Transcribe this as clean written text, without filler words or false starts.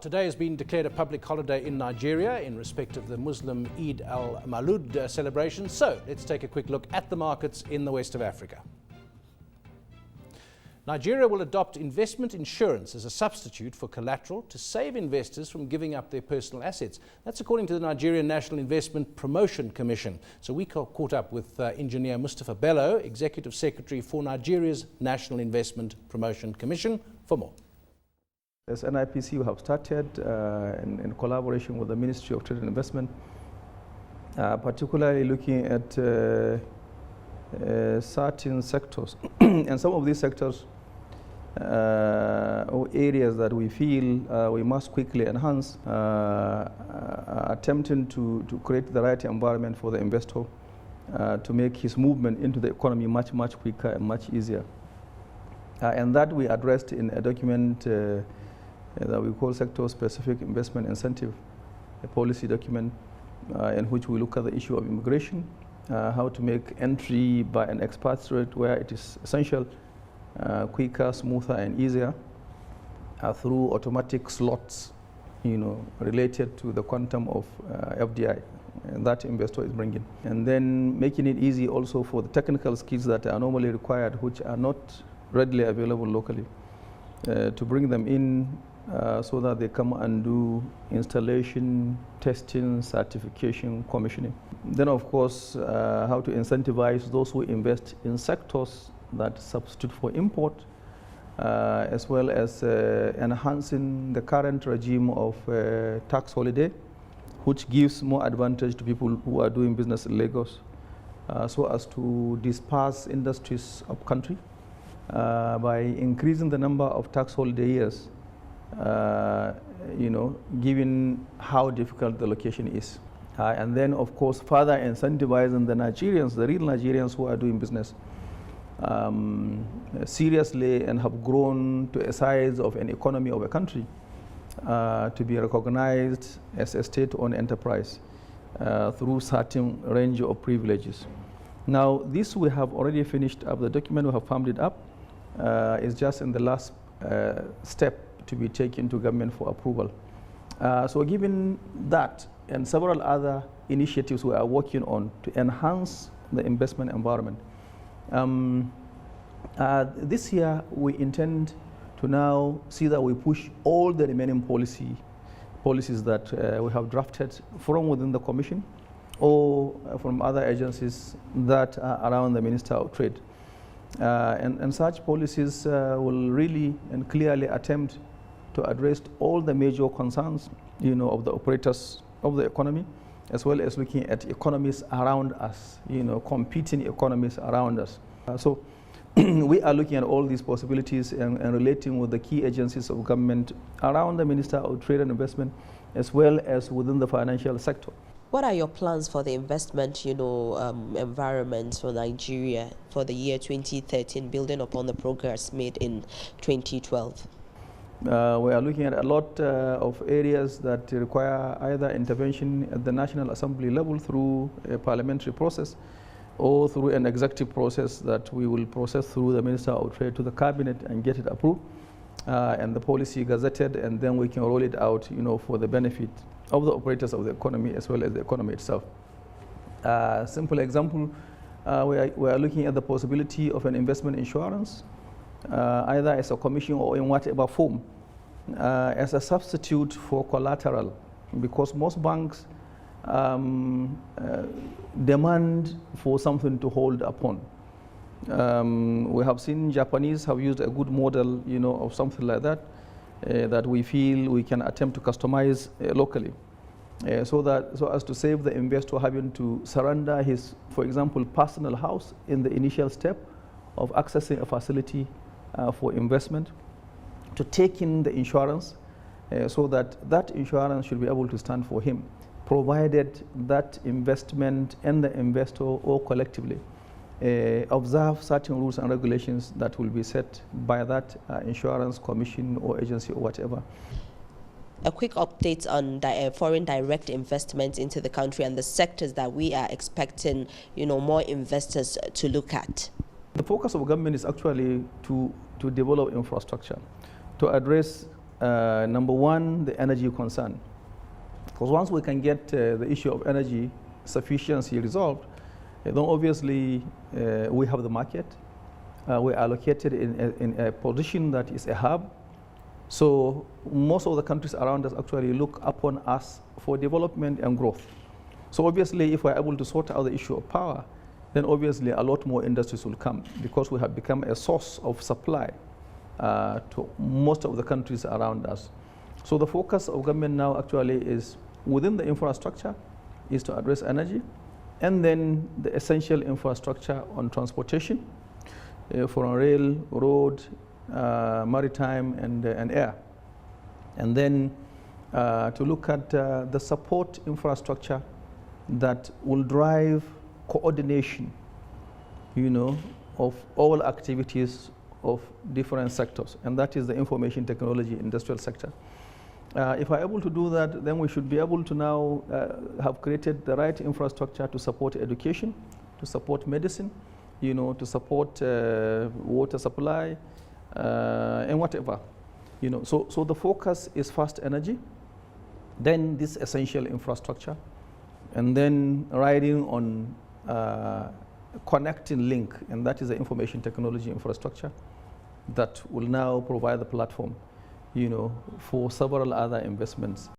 Today has been declared a public holiday in Nigeria in respect of the Muslim Eid al-Mawlud celebration. So let's take a quick look at the markets in the west of Africa. Nigeria will adopt investment insurance as a substitute for collateral to save investors from giving up their personal assets. That's according to the Nigerian National Investment Promotion Commission. So we caught up with engineer Mustafa Bello, Executive Secretary for Nigeria's National Investment Promotion Commission, for more. As NIPC, we have started in collaboration with the Ministry of Trade and Investment, particularly looking at certain sectors. And some of these sectors or areas that we feel we must quickly enhance, attempting to create the right environment for the investor to make his movement into the economy much quicker and much easier. And that we addressed in a document that we call sector-specific investment incentive, a policy document in which we look at the issue of immigration, how to make entry by an expatriate where it is essential, quicker, smoother, and easier through automatic slots, related to the quantum of FDI that investor is bringing, and then making it easy also for the technical skills that are normally required, which are not readily available locally, to bring them in so that they come and do installation, testing, certification, commissioning. Then, of course, how to incentivize those who invest in sectors that substitute for import, as well as enhancing the current regime of tax holiday, which gives more advantage to people who are doing business in Lagos, so as to disperse industries of country by increasing the number of tax holiday years, given how difficult the location is. And then, of course, further incentivizing the Nigerians, the real Nigerians who are doing business seriously and have grown to a size of an economy of a country, to be recognized as a state-owned enterprise through certain range of privileges. Now, this we have already finished up. The document we have firmed it up is just in the last step to be taken to government for approval. So given that and several other initiatives we are working on to enhance the investment environment, this year we intend to now see that we push all the remaining policies that we have drafted from within the Commission or from other agencies that are around the Minister of Trade. And such policies will really and clearly attempt to address all the major concerns, of the operators of the economy, as well as looking at economies around us, competing economies around us. So we are looking at all these possibilities and relating with the key agencies of government around the Minister of Trade and Investment, as well as within the financial sector. What are your plans for the investment, environment for Nigeria for the year 2013, building upon the progress made in 2012? We are looking at a lot of areas that require either intervention at the National Assembly level through a parliamentary process or through an executive process that we will process through the Minister of Trade to the Cabinet and get it approved and the policy gazetted, and then we can roll it out, for the benefit of the operators of the economy as well as the economy itself. Simple example, we are looking at the possibility of an investment insurance, either as a commission or in whatever form, as a substitute for collateral, because most banks demand for something to hold upon. We have seen Japanese have used a good model, of something like that, that we feel we can attempt to customize locally, so as to save the investor having to surrender his, for example, personal house in the initial step of accessing a facility for investment, to take in the insurance, so that insurance should be able to stand for him, provided that investment and the investor or collectively observe certain rules and regulations that will be set by that insurance commission or agency or whatever. A quick update on foreign direct investments into the country and the sectors that we are expecting, more investors to look at. The focus of government is actually to develop infrastructure, to address number one, the energy concern. Because once we can get the issue of energy sufficiency resolved, then obviously we have the market. We are located in a position that is a hub. So most of the countries around us actually look upon us for development and growth. So obviously, if we're able to sort out the issue of power, then obviously a lot more industries will come, because we have become a source of supply to most of the countries around us. So the focus of government now actually is within the infrastructure is to address energy, and then the essential infrastructure on transportation from rail, road, maritime, and air. And then to look at the support infrastructure that will drive coordination, of all activities of different sectors, and that is the information technology industrial sector. If we're able to do that, then we should be able to now have created the right infrastructure to support education, to support medicine, to support water supply, and whatever. So the focus is first energy, then this essential infrastructure, and then riding on connecting link, and that is the information technology infrastructure that will now provide the platform, for several other investments.